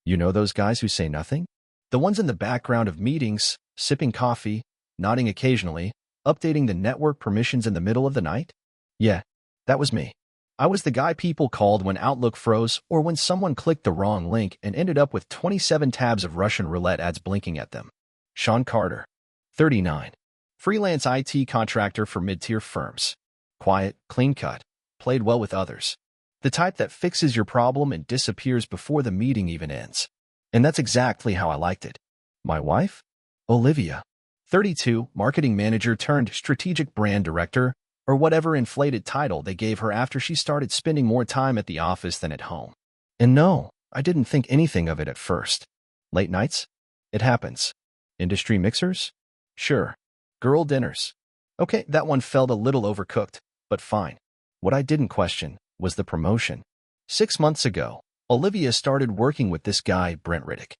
You know those guys who say nothing? The ones in the background of meetings, sipping coffee, nodding occasionally, updating the network permissions in the middle of the night? Yeah, that was me. I was the guy people called when Outlook froze or when someone clicked the wrong link and ended up with 27 tabs of Russian roulette ads blinking at them. Sean Carter, 39. Freelance IT contractor for mid-tier firms. Quiet, clean-cut, played well with others. The type that fixes your problem and disappears before the meeting even ends. And that's exactly how I liked it. My wife? Olivia, 32, marketing manager turned strategic brand director, or whatever inflated title they gave her after she started spending more time at the office than at home. And no, I didn't think anything of it at first. Late nights? It happens. Industry mixers? Sure. Girl dinners? Okay, that one felt a little overcooked, but fine. What I didn't question was the promotion. 6 months ago, Olivia started working with this guy, Brent Riddick,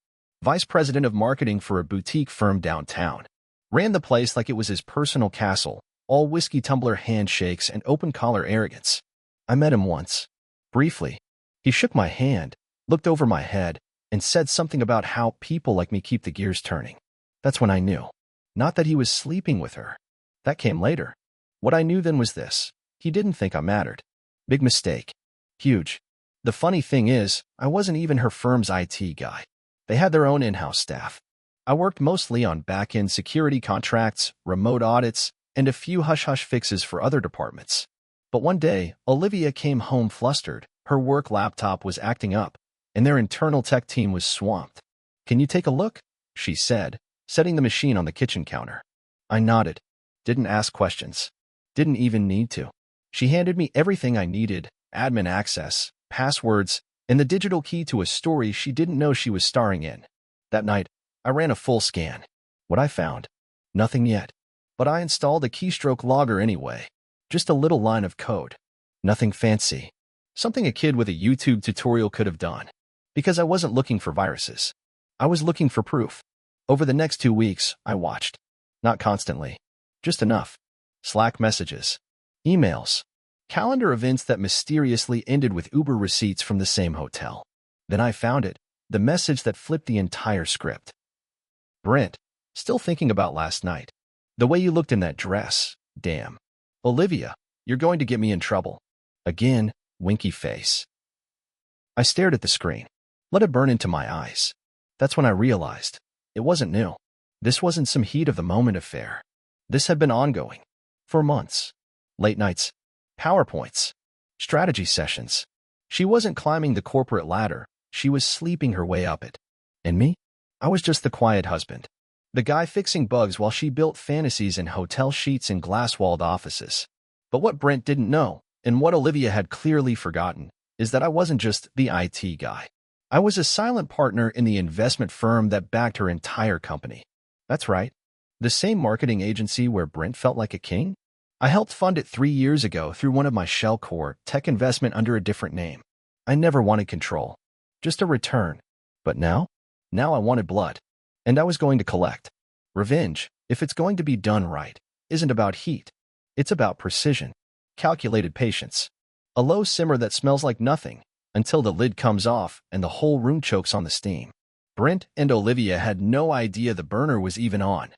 vice president of marketing for a boutique firm downtown. Ran the place like it was his personal castle, all whiskey tumbler handshakes and open-collar arrogance. I met him once. Briefly. He shook my hand, looked over my head, and said something about how people like me keep the gears turning. That's when I knew. Not that he was sleeping with her. That came later. What I knew then was this. He didn't think I mattered. Big mistake. Huge. The funny thing is, I wasn't even her firm's IT guy. They had their own in-house staff. I worked mostly on back-end security contracts, remote audits, and a few hush-hush fixes for other departments. But one day, Olivia came home flustered. Her work laptop was acting up, and their internal tech team was swamped. "Can you take a look?" she said, setting the machine on the kitchen counter. I nodded. Didn't ask questions. Didn't even need to. She handed me everything I needed, admin access, passwords, and the digital key to a story she didn't know she was starring in. That night, I ran a full scan. What I found? Nothing yet. But I installed a keystroke logger anyway. Just a little line of code. Nothing fancy. Something a kid with a YouTube tutorial could have done. Because I wasn't looking for viruses. I was looking for proof. Over the next 2 weeks, I watched. Not constantly. Just enough. Slack messages. Emails. Calendar events that mysteriously ended with Uber receipts from the same hotel. Then I found it. The message that flipped the entire script. Brent, still thinking about last night. The way you looked in that dress. Damn. Olivia, you're going to get me in trouble. Again, winky face. I stared at the screen. Let it burn into my eyes. That's when I realized. It wasn't new. This wasn't some heat-of-the-moment affair. This had been ongoing. For months. Late nights. PowerPoints. Strategy sessions. She wasn't climbing the corporate ladder. She was sleeping her way up it. And me? I was just the quiet husband. The guy fixing bugs while she built fantasies in hotel sheets and glass-walled offices. But what Brent didn't know, and what Olivia had clearly forgotten, is that I wasn't just the IT guy. I was a silent partner in the investment firm that backed her entire company. That's right. The same marketing agency where Brent felt like a king? I helped fund it 3 years ago through one of my shell core tech investment under a different name. I never wanted control. Just a return. But now? Now I wanted blood. And I was going to collect. Revenge, if it's going to be done right, isn't about heat. It's about precision. Calculated patience. A low simmer that smells like nothing, until the lid comes off and the whole room chokes on the steam. Brent and Olivia had no idea the burner was even on.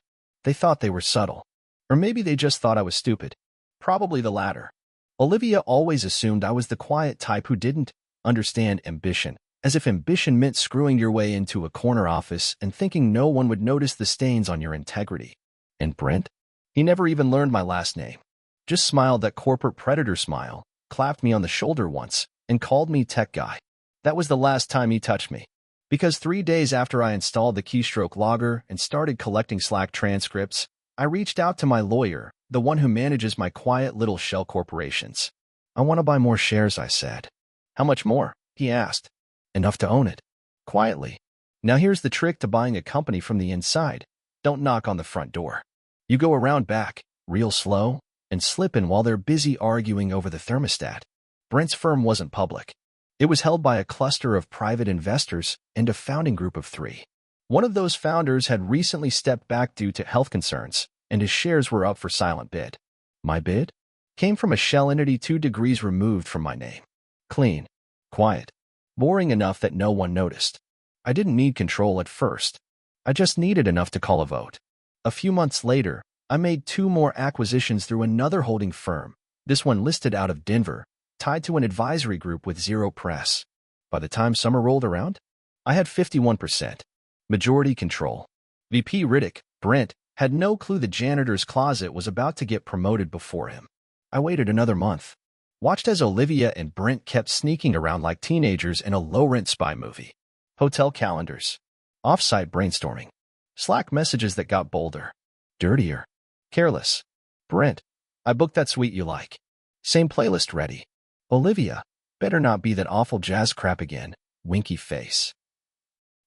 They thought they were subtle. Or maybe they just thought I was stupid. Probably the latter. Olivia always assumed I was the quiet type who didn't understand ambition, as if ambition meant screwing your way into a corner office and thinking no one would notice the stains on your integrity. And Brent? He never even learned my last name. Just smiled that corporate predator smile, clapped me on the shoulder once, and called me tech guy. That was the last time he touched me. Because 3 days after I installed the keystroke logger and started collecting Slack transcripts, I reached out to my lawyer, the one who manages my quiet little shell corporations. I want to buy more shares, I said. How much more? He asked. Enough to own it. Quietly. Now here's the trick to buying a company from the inside. Don't knock on the front door. You go around back, real slow, and slip in while they're busy arguing over the thermostat. Brent's firm wasn't public. It was held by a cluster of private investors and a founding group of 3. One of those founders had recently stepped back due to health concerns, and his shares were up for silent bid. My bid? Came from a shell entity 2 degrees removed from my name. Clean. Quiet. Boring enough that no one noticed. I didn't need control at first. I just needed enough to call a vote. A few months later, I made 2 more acquisitions through another holding firm, this one listed out of Denver, tied to an advisory group with zero press. By the time summer rolled around, I had 51% majority control. VP Riddick, Brent, had no clue the janitor's closet was about to get promoted before him. I waited another month, watched as Olivia and Brent kept sneaking around like teenagers in a low-rent spy movie. Hotel calendars, off-site brainstorming, Slack messages that got bolder, dirtier, careless. Brent, I booked that suite you like. Same playlist ready. Olivia, better not be that awful jazz crap again. Winky face.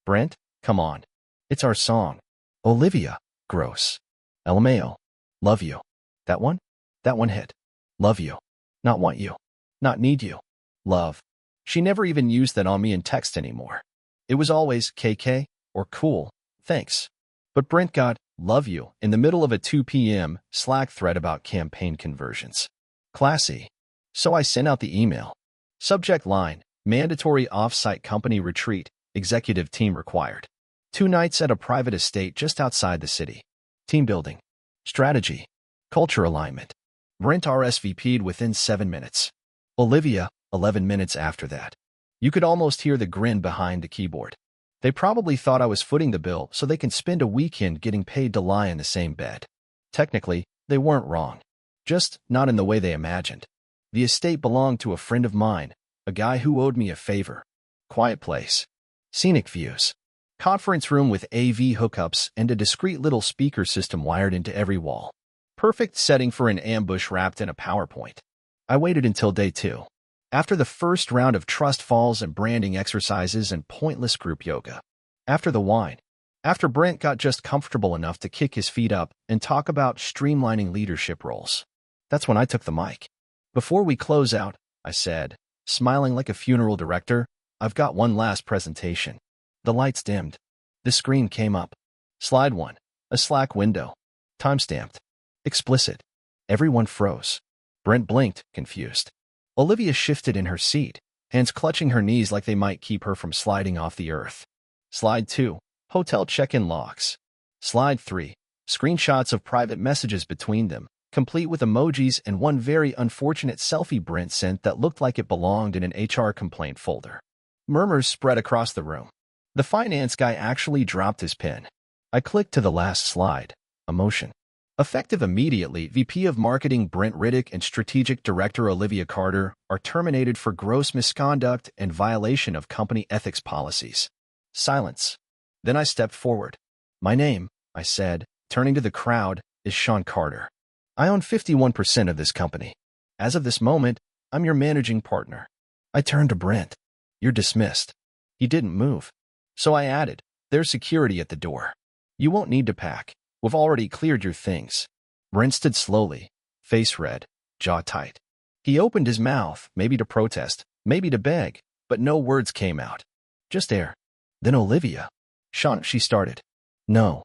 Brent, come on. It's our song. Olivia, gross. LMAO, love you. That one? That one hit. Love you. Not want you. Not need you. Love. She never even used that on me in text anymore. It was always KK or cool, thanks. But Brent got love you in the middle of a 2 p.m. Slack thread about campaign conversions. Classy. So I sent out the email. Subject line, mandatory off-site company retreat, executive team required. 2 nights at a private estate just outside the city. Team building. Strategy. Culture alignment. Brent RSVP'd within 7 minutes. Olivia, 11 minutes after that. You could almost hear the grin behind the keyboard. They probably thought I was footing the bill so they can spend a weekend getting paid to lie in the same bed. Technically, they weren't wrong. Just not in the way they imagined. The estate belonged to a friend of mine, a guy who owed me a favor. Quiet place. Scenic views. Conference room with AV hookups and a discreet little speaker system wired into every wall. Perfect setting for an ambush wrapped in a PowerPoint. I waited until day 2. After the first round of trust falls and branding exercises and pointless group yoga. After the wine. After Brent got just comfortable enough to kick his feet up and talk about streamlining leadership roles. That's when I took the mic. Before we close out, I said, smiling like a funeral director, I've got one last presentation. The lights dimmed. The screen came up. Slide 1. A Slack window. Timestamped. Explicit. Everyone froze. Brent blinked, confused. Olivia shifted in her seat, hands clutching her knees like they might keep her from sliding off the earth. Slide 2. Hotel check-in logs. Slide 3. Screenshots of private messages between them, complete with emojis and one very unfortunate selfie Brent sent that looked like it belonged in an HR complaint folder. Murmurs spread across the room. The finance guy actually dropped his pen. I clicked to the last slide. Emotion. Effective immediately, VP of Marketing Brent Riddick and Strategic Director Olivia Carter are terminated for gross misconduct and violation of company ethics policies. Silence. Then I stepped forward. My name, I said, turning to the crowd, is Sean Carter. I own 51% of this company. As of this moment, I'm your managing partner. I turned to Brent. You're dismissed. He didn't move. So I added, there's security at the door. You won't need to pack. We've already cleared your things. Brent stood slowly, face red, jaw tight. He opened his mouth, maybe to protest, maybe to beg, but no words came out. Just air. Then Olivia. Sean, she started. No.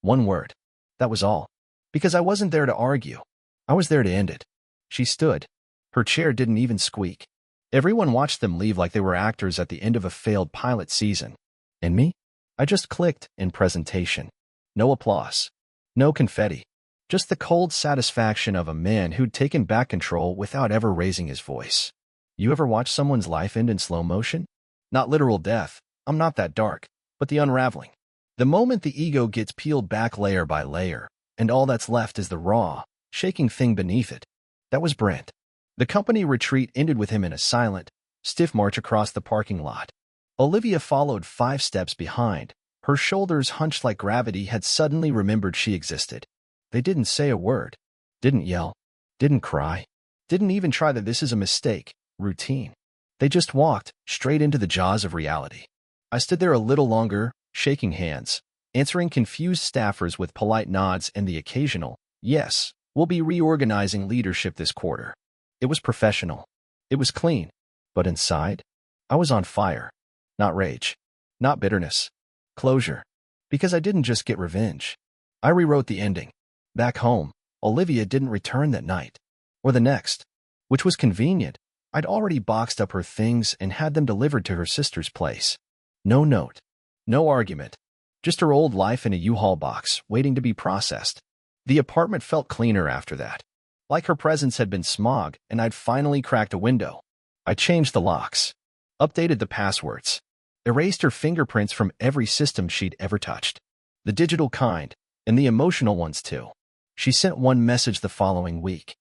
One word. That was all. Because I wasn't there to argue. I was there to end it. She stood. Her chair didn't even squeak. Everyone watched them leave like they were actors at the end of a failed pilot season. And me? I just clicked in presentation. No applause. No confetti. Just the cold satisfaction of a man who'd taken back control without ever raising his voice. You ever watch someone's life end in slow motion? Not literal death. I'm not that dark. But the unraveling. The moment the ego gets peeled back layer by layer, and all that's left is the raw, shaking thing beneath it. That was Brent. The company retreat ended with him in a silent, stiff march across the parking lot. Olivia followed 5 steps behind. Her shoulders hunched like gravity had suddenly remembered she existed. They didn't say a word. Didn't yell. Didn't cry. Didn't even try that this is a mistake, routine. They just walked straight into the jaws of reality. I stood there a little longer, shaking hands, answering confused staffers with polite nods and the occasional, yes, we'll be reorganizing leadership this quarter. It was professional. It was clean. But inside, I was on fire. Not rage. Not bitterness. Closure. Because I didn't just get revenge. I rewrote the ending. Back home, Olivia didn't return that night. Or the next. Which was convenient. I'd already boxed up her things and had them delivered to her sister's place. No note. No argument. Just her old life in a U-Haul box, waiting to be processed. The apartment felt cleaner after that. Like her presence had been smog, and I'd finally cracked a window. I changed the locks. Updated the passwords. Erased her fingerprints from every system she'd ever touched. The digital kind, and the emotional ones too. She sent one message the following week.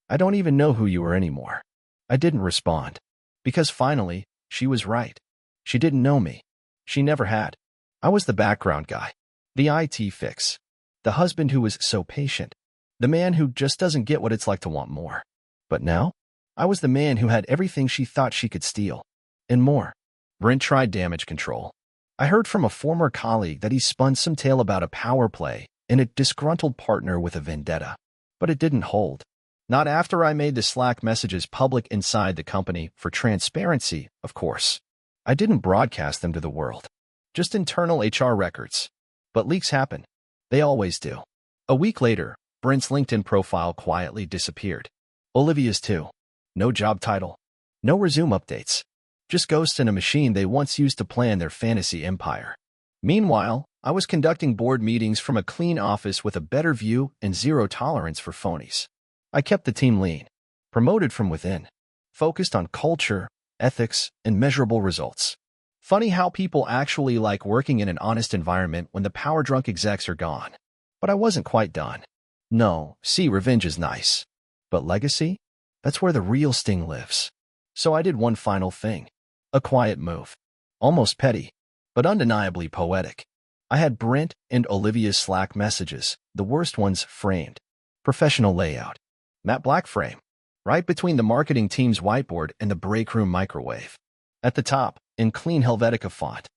I don't even know who you are anymore. I didn't respond. Because finally, she was right. She didn't know me. She never had. I was the background guy. The IT fix. The husband who was so patient. The man who just doesn't get what it's like to want more. But now, I was the man who had everything she thought she could steal. And more. Brent tried damage control. I heard from a former colleague that he spun some tale about a power play and a disgruntled partner with a vendetta. But it didn't hold. Not after I made the Slack messages public inside the company for transparency, of course. I didn't broadcast them to the world. Just internal HR records. But leaks happen. They always do. A week later, Brent's LinkedIn profile quietly disappeared. Olivia's too. No job title. No resume updates. Just ghosts in a machine they once used to plan their fantasy empire. Meanwhile, I was conducting board meetings from a clean office with a better view and zero tolerance for phonies. I kept the team lean. Promoted from within. Focused on culture, ethics, and measurable results. Funny how people actually like working in an honest environment when the power-drunk execs are gone. But I wasn't quite done. No, see, revenge is nice. But legacy? That's where the real sting lives. So I did one final thing. A quiet move. Almost petty, but undeniably poetic. I had Brent and Olivia's Slack messages, the worst ones framed. Professional layout. Matte black frame. Right between the marketing team's whiteboard and the break room microwave. At the top, in clean Helvetica font.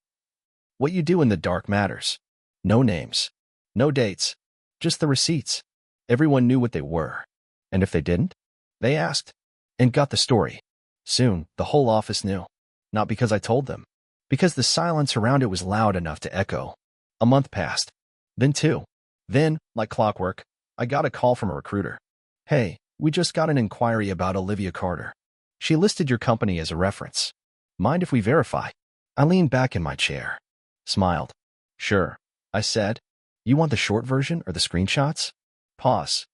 What you do in the dark matters. No names. No dates. Just the receipts. Everyone knew what they were. And if they didn't, they asked. And got the story. Soon, the whole office knew. Not because I told them. Because the silence around it was loud enough to echo. A month passed. Then two. Then, like clockwork, I got a call from a recruiter. Hey, we just got an inquiry about Olivia Carter. She listed your company as a reference. Mind if we verify? I leaned back in my chair. Smiled. Sure, I said. You want the short version or the screenshots? Pause.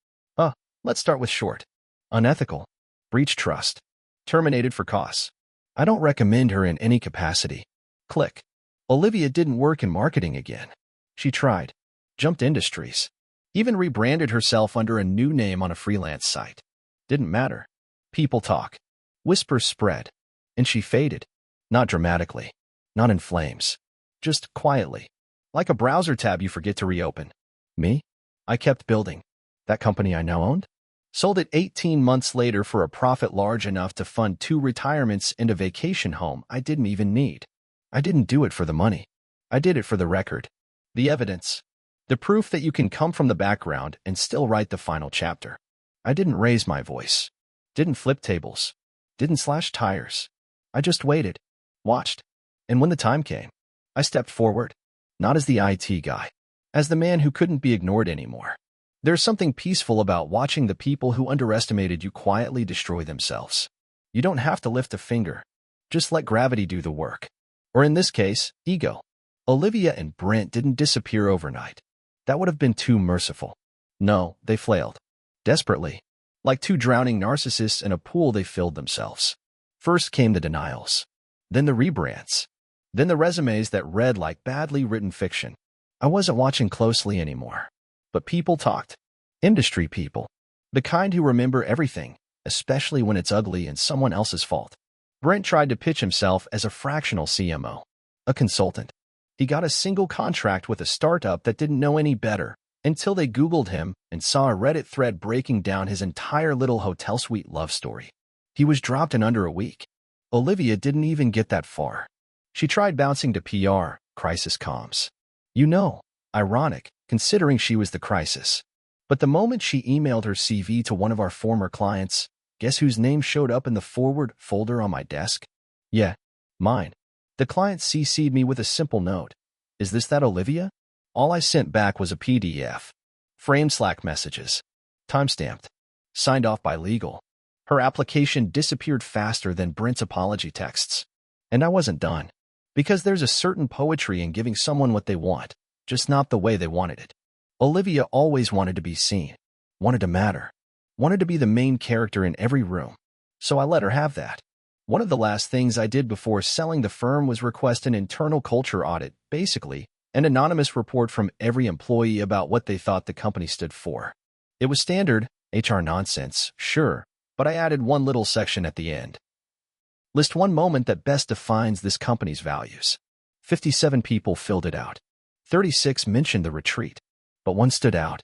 Let's start with short. Unethical. Breach trust. Terminated for costs. I don't recommend her in any capacity. Click. Olivia didn't work in marketing again. She tried. Jumped industries. Even rebranded herself under a new name on a freelance site. Didn't matter. People talk. Whispers spread. And she faded. Not dramatically. Not in flames. Just quietly. Like a browser tab you forget to reopen. Me? I kept building. That company I now owned? Sold it 18 months later for a profit large enough to fund 2 retirements and a vacation home I didn't even need. I didn't do it for the money. I did it for the record. The evidence. The proof that you can come from the background and still write the final chapter. I didn't raise my voice. Didn't flip tables. Didn't slash tires. I just waited. Watched. And when the time came, I stepped forward. Not as the IT guy. As the man who couldn't be ignored anymore. There's something peaceful about watching the people who underestimated you quietly destroy themselves. You don't have to lift a finger. Just let gravity do the work. Or in this case, ego. Olivia and Brent didn't disappear overnight. That would have been too merciful. No, they flailed. Desperately. Like 2 drowning narcissists in a pool they filled themselves. First came the denials. Then the rebrands. Then the resumes that read like badly written fiction. I wasn't watching closely anymore. But people talked. Industry people. The kind who remember everything, especially when it's ugly and someone else's fault. Brent tried to pitch himself as a fractional CMO. A consultant. He got a single contract with a startup that didn't know any better until they Googled him and saw a Reddit thread breaking down his entire little hotel suite love story. He was dropped in under a week. Olivia didn't even get that far. She tried bouncing to PR, crisis comms. Ironic, considering she was the crisis. But the moment she emailed her CV to one of our former clients, guess whose name showed up in the forward folder on my desk? Yeah, mine. The client CC'd me with a simple note. Is this that Olivia? All I sent back was a PDF. Framed Slack messages. Timestamped. Signed off by legal. Her application disappeared faster than Brent's apology texts. And I wasn't done. Because there's a certain poetry in giving someone what they want, just not the way they wanted it. Olivia always wanted to be seen, wanted to matter, wanted to be the main character in every room. So I let her have that. One of the last things I did before selling the firm was request an internal culture audit, basically, an anonymous report from every employee about what they thought the company stood for. It was standard HR nonsense, sure, but I added one little section at the end. List one moment that best defines this company's values. 57 people filled it out. 36 mentioned the retreat, but one stood out.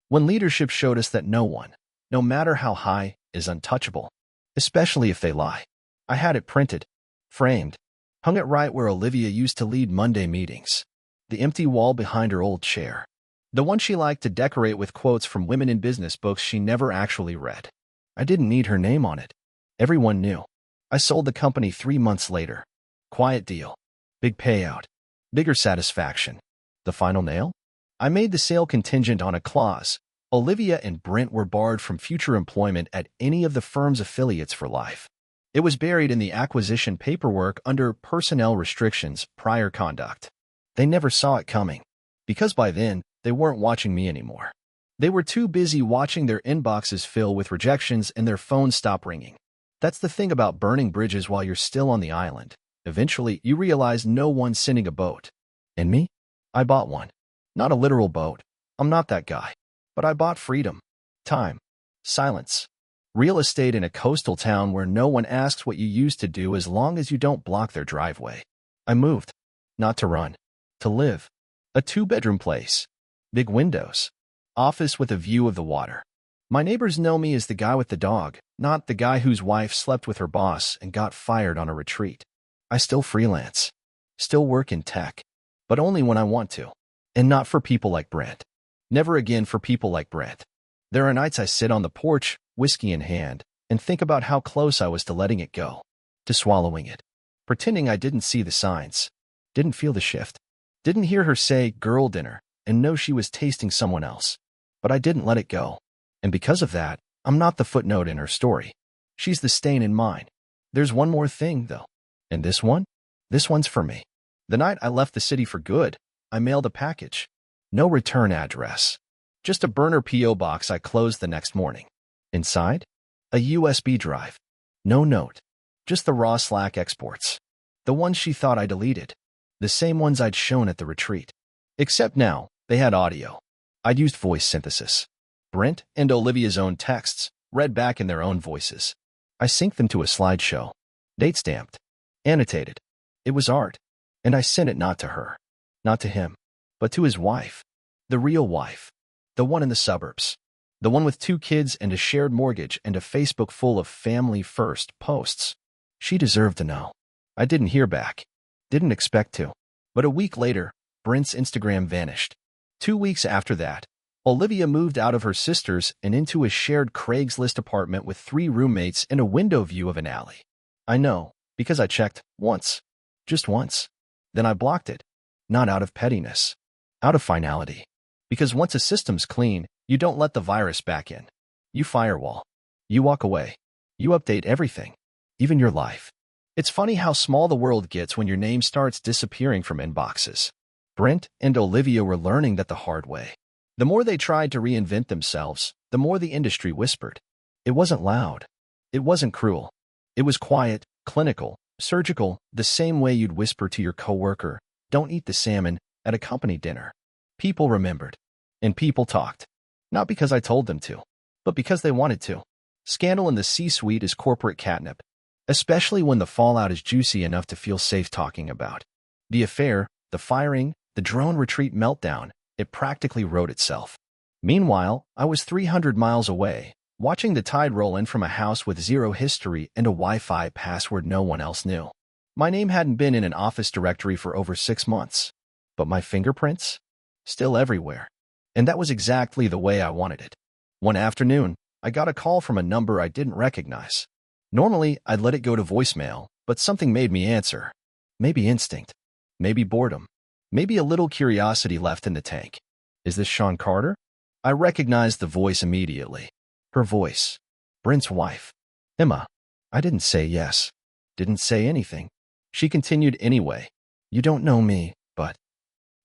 When leadership showed us that no one, no matter how high, is untouchable, especially if they lie. I had it printed, framed, hung it right where Olivia used to lead Monday meetings. The empty wall behind her old chair. The one she liked to decorate with quotes from women in business books she never actually read. I didn't need her name on it. Everyone knew. I sold the company 3 months later. Quiet deal. Big payout. Bigger satisfaction. The final nail? I made the sale contingent on a clause. Olivia and Brent were barred from future employment at any of the firm's affiliates for life. It was buried in the acquisition paperwork under personnel restrictions, prior conduct. They never saw it coming, because by then, they weren't watching me anymore. They were too busy watching their inboxes fill with rejections and their phones stop ringing. That's the thing about burning bridges while you're still on the island. Eventually, you realize no one's sending a boat. And me? I bought one. Not a literal boat. I'm not that guy. But I bought freedom, time, silence. Real estate in a coastal town where no one asks what you used to do as long as you don't block their driveway. I moved. Not to run. To live. A 2-bedroom place. Big windows. Office with a view of the water. My neighbors know me as the guy with the dog, not the guy whose wife slept with her boss and got fired on a retreat. I still freelance. Still work in tech. But only when I want to. And not for people like Brent. Never again for people like Brent. There are nights I sit on the porch, whiskey in hand, and think about how close I was to letting it go. To swallowing it. Pretending I didn't see the signs. Didn't feel the shift. Didn't hear her say, girl dinner, and know she was tasting someone else. But I didn't let it go. And because of that, I'm not the footnote in her story. She's the stain in mine. There's one more thing, though. And this one? This one's for me. The night I left the city for good, I mailed a package. No return address. Just a burner P.O. box I closed the next morning. Inside? A USB drive. No note. Just the raw Slack exports. The ones she thought I deleted. The same ones I'd shown at the retreat. Except now, they had audio. I'd used voice synthesis. Brent and Olivia's own texts, read back in their own voices. I synced them to a slideshow. Date stamped. Annotated. It was art. And I sent it not to her. Not to him. But to his wife. The real wife. The one in the suburbs. The one with 2 kids and a shared mortgage and a Facebook full of family first posts. She deserved to know. I didn't hear back. Didn't expect to. But a week later, Brent's Instagram vanished. 2 weeks after that, Olivia moved out of her sister's and into a shared Craigslist apartment with 3 roommates and a window view of an alley. I know, because I checked once. Just once. Then I blocked it. Not out of pettiness. Out of finality. Because once a system's clean, you don't let the virus back in. You firewall. You walk away. You update everything. Even your life. It's funny how small the world gets when your name starts disappearing from inboxes. Brent and Olivia were learning that the hard way. The more they tried to reinvent themselves, the more the industry whispered. It wasn't loud. It wasn't cruel. It was quiet, clinical, surgical, the same way you'd whisper to your coworker, "Don't eat the salmon," at a company dinner. People remembered. And people talked. Not because I told them to, but because they wanted to. Scandal in the C-suite is corporate catnip, especially when the fallout is juicy enough to feel safe talking about. The affair, the firing, the drone retreat meltdown, it practically wrote itself. Meanwhile, I was 300 miles away, watching the tide roll in from a house with 0 history and a Wi-Fi password no one else knew. My name hadn't been in an office directory for over 6 months. But my fingerprints? Still everywhere. And that was exactly the way I wanted it. One afternoon, I got a call from a number I didn't recognize. Normally, I'd let it go to voicemail, but something made me answer. Maybe instinct. Maybe boredom. Maybe a little curiosity left in the tank. Is this Sean Carter? I recognized the voice immediately. Her voice. Brent's wife. Emma. I didn't say yes. Didn't say anything. She continued anyway. You don't know me, but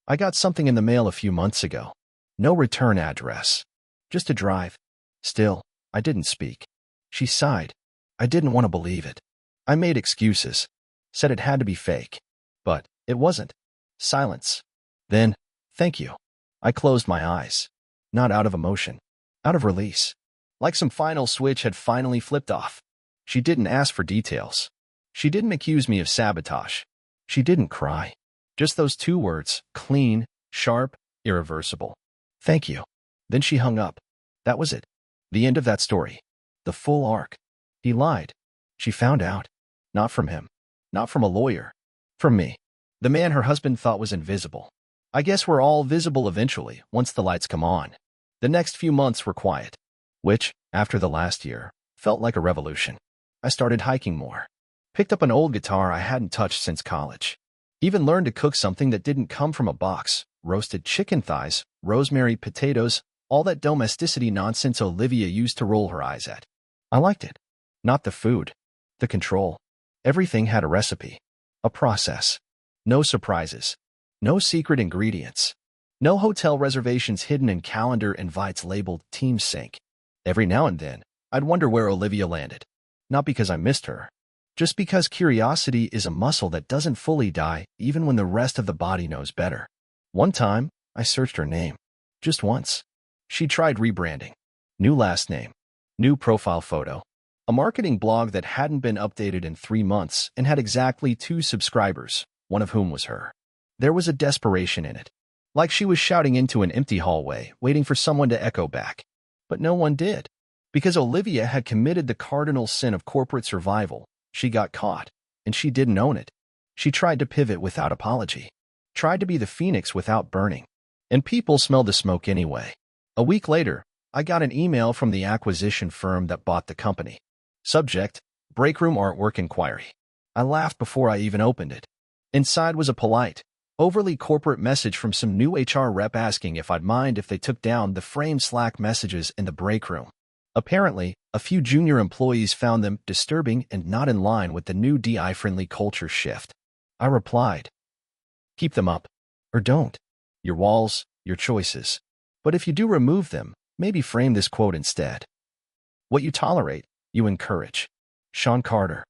I got something in the mail a few months ago. No return address. Just a drive. Still, I didn't speak. She sighed. I didn't want to believe it. I made excuses. Said it had to be fake. But it wasn't. Silence. Then, thank you. I closed my eyes. Not out of emotion. Out of release. Like some final switch had finally flipped off. She didn't ask for details. She didn't accuse me of sabotage. She didn't cry. Just those two words, clean, sharp, irreversible. Thank you. Then she hung up. That was it. The end of that story. The full arc. He lied. She found out. Not from him. Not from a lawyer. From me. The man her husband thought was invisible. I guess we're all visible eventually, once the lights come on. The next few months were quiet. Which, after the last year, felt like a revolution. I started hiking more. Picked up an old guitar I hadn't touched since college. Even learned to cook something that didn't come from a box. Roasted chicken thighs, rosemary potatoes, all that domesticity nonsense Olivia used to roll her eyes at. I liked it. Not the food. The control. Everything had a recipe. A process. No surprises. No secret ingredients. No hotel reservations hidden in calendar invites labeled Team Sync. Every now and then, I'd wonder where Olivia landed. Not because I missed her. Just because curiosity is a muscle that doesn't fully die even when the rest of the body knows better. One time, I searched her name. Just once. She tried rebranding. New last name. New profile photo. A marketing blog that hadn't been updated in 3 months and had exactly 2 subscribers, one of whom was her. There was a desperation in it. Like she was shouting into an empty hallway, waiting for someone to echo back. But no one did. Because Olivia had committed the cardinal sin of corporate survival, she got caught, and she didn't own it. She tried to pivot without apology. Tried to be the phoenix without burning. And people smelled the smoke anyway. A week later, I got an email from the acquisition firm that bought the company. Subject, Breakroom Artwork Inquiry. I laughed before I even opened it. Inside was a polite, overly corporate message from some new HR rep asking if I'd mind if they took down the framed Slack messages in the break room. Apparently, a few junior employees found them disturbing and not in line with the new DI-friendly culture shift. I replied, keep them up. Or don't. Your walls, your choices. But if you do remove them, maybe frame this quote instead. What you tolerate, you encourage. Sean Carter.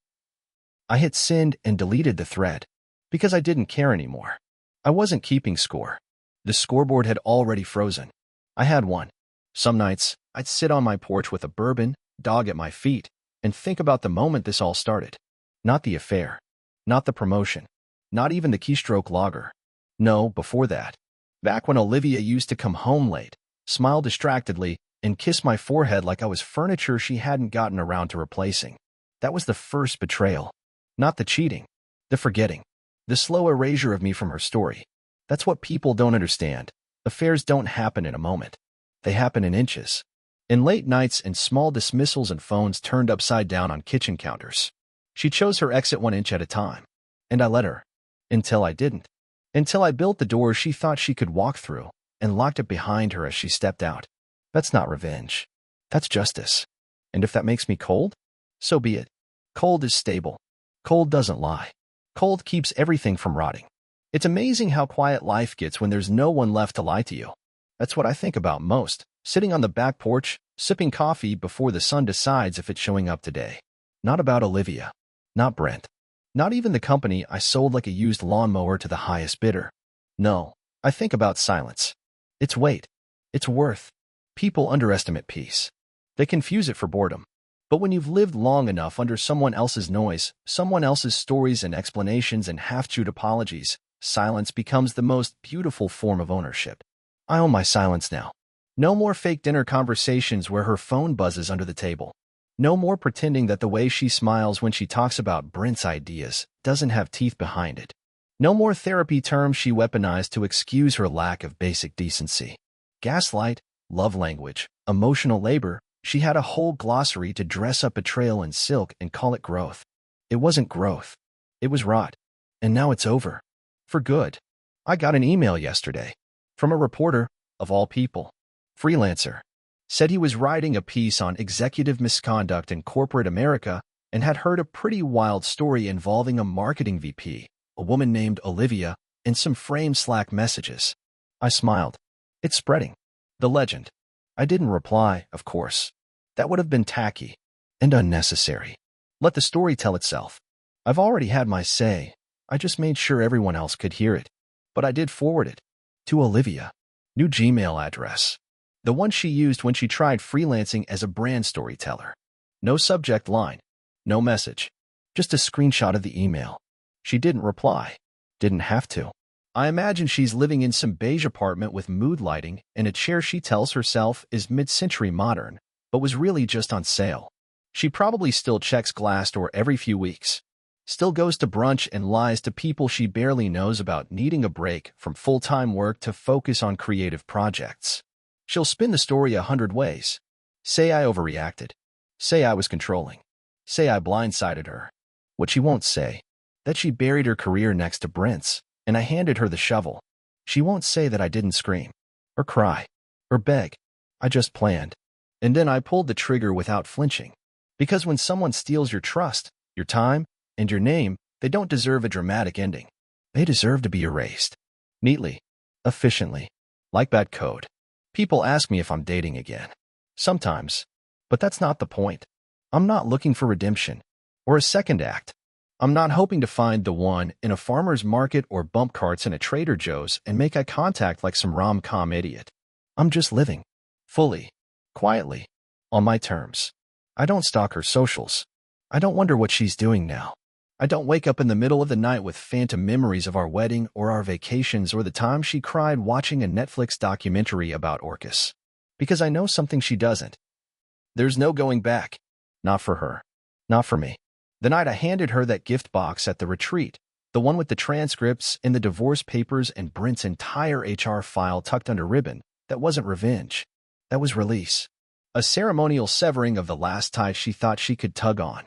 I hit send and deleted the thread. Because I didn't care anymore. I wasn't keeping score. The scoreboard had already frozen. I had one. Some nights, I'd sit on my porch with a bourbon, dog at my feet, and think about the moment this all started. Not the affair. Not the promotion. Not even the keystroke lager. No, before that. Back when Olivia used to come home late, smile distractedly, and kiss my forehead like I was furniture she hadn't gotten around to replacing. That was the first betrayal. Not the cheating. The forgetting. The slow erasure of me from her story. That's what people don't understand. Affairs don't happen in a moment. They happen in inches. In late nights and small dismissals and phones turned upside down on kitchen counters. She chose her exit 1 inch at a time. And I let her. Until I didn't. Until I built the door she thought she could walk through and locked it behind her as she stepped out. That's not revenge. That's justice. And if that makes me cold, so be it. Cold is stable. Cold doesn't lie. Cold keeps everything from rotting. It's amazing how quiet life gets when there's no one left to lie to you. That's what I think about most, sitting on the back porch, sipping coffee before the sun decides if it's showing up today. Not about Olivia. Not Brent. Not even the company I sold like a used lawnmower to the highest bidder. No, I think about silence. Its weight. Its worth. People underestimate peace. They confuse it for boredom. But when you've lived long enough under someone else's noise, someone else's stories and explanations and half-chewed apologies, silence becomes the most beautiful form of ownership. I own my silence now. No more fake dinner conversations where her phone buzzes under the table. No more pretending that the way she smiles when she talks about Brent's ideas doesn't have teeth behind it. No more therapy terms she weaponized to excuse her lack of basic decency. Gaslight, love language, emotional labor. She had a whole glossary to dress up betrayal in silk and call it growth. It wasn't growth. It was rot. And now it's over. For good. I got an email yesterday. From a reporter, of all people. Freelancer. Said he was writing a piece on executive misconduct in corporate America and had heard a pretty wild story involving a marketing VP a woman named Olivia, and some framed Slack messages. I smiled. It's spreading. The legend. I didn't reply, of course. That would have been tacky and unnecessary. Let the story tell itself. I've already had my say. I just made sure everyone else could hear it. But I did forward it. To Olivia. New Gmail address. The one she used when she tried freelancing as a brand storyteller. No subject line. No message. Just a screenshot of the email. She didn't reply. Didn't have to. I imagine she's living in some beige apartment with mood lighting and a chair she tells herself is mid-century modern, but was really just on sale. She probably still checks Glassdoor every few weeks. Still goes to brunch and lies to people she barely knows about needing a break from full-time work to focus on creative projects. She'll spin the story 100 ways. Say I overreacted. Say I was controlling. Say I blindsided her. What she won't say, that she buried her career next to Brent's, and I handed her the shovel. She won't say that I didn't scream, or cry, or beg. I just planned. And then I pulled the trigger without flinching. Because when someone steals your trust, your time, and your name, they don't deserve a dramatic ending. They deserve to be erased. Neatly. Efficiently. Like bad code. People ask me if I'm dating again. Sometimes. But that's not the point. I'm not looking for redemption. Or a second act. I'm not hoping to find the one in a farmer's market or bump carts in a Trader Joe's and make eye contact like some rom-com idiot. I'm just living. Fully. Quietly. On my terms. I don't stalk her socials. I don't wonder what she's doing now. I don't wake up in the middle of the night with phantom memories of our wedding or our vacations or the time she cried watching a Netflix documentary about orcas. Because I know something she doesn't. There's no going back. Not for her. Not for me. The night I handed her that gift box at the retreat, the one with the transcripts and the divorce papers and Brent's entire HR file tucked under ribbon, that wasn't revenge. That was release. A ceremonial severing of the last tie she thought she could tug on.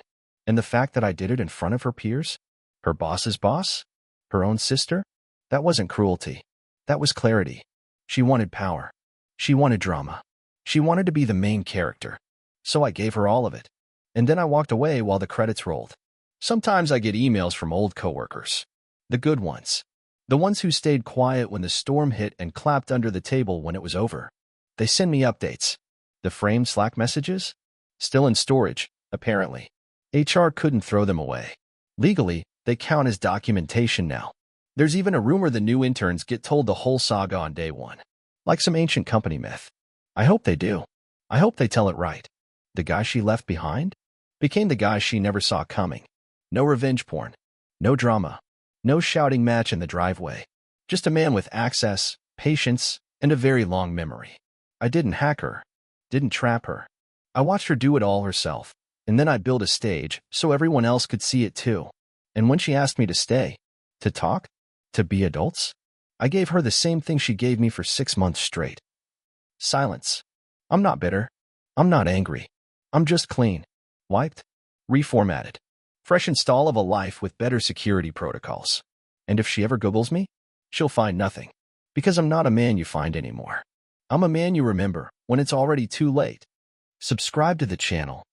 And the fact that I did it in front of her peers? Her boss's boss? Her own sister? That wasn't cruelty. That was clarity. She wanted power. She wanted drama. She wanted to be the main character. So I gave her all of it. And then I walked away while the credits rolled. Sometimes I get emails from old coworkers. The good ones. The ones who stayed quiet when the storm hit and clapped under the table when it was over. They send me updates. The framed Slack messages? Still in storage, apparently. HR couldn't throw them away. Legally, they count as documentation now. There's even a rumor the new interns get told the whole saga on day one. Like some ancient company myth. I hope they do. I hope they tell it right. The guy she left behind? Became the guy she never saw coming. No revenge porn. No drama. No shouting match in the driveway. Just a man with access, patience, and a very long memory. I didn't hack her. Didn't trap her. I watched her do it all herself. And then I built a stage so everyone else could see it too. And when she asked me to stay, to talk, to be adults, I gave her the same thing she gave me for 6 months straight. Silence. I'm not bitter. I'm not angry. I'm just clean. Wiped. Reformatted. Fresh install of a life with better security protocols. And if she ever Googles me, she'll find nothing. Because I'm not a man you find anymore. I'm a man you remember when it's already too late. Subscribe to the channel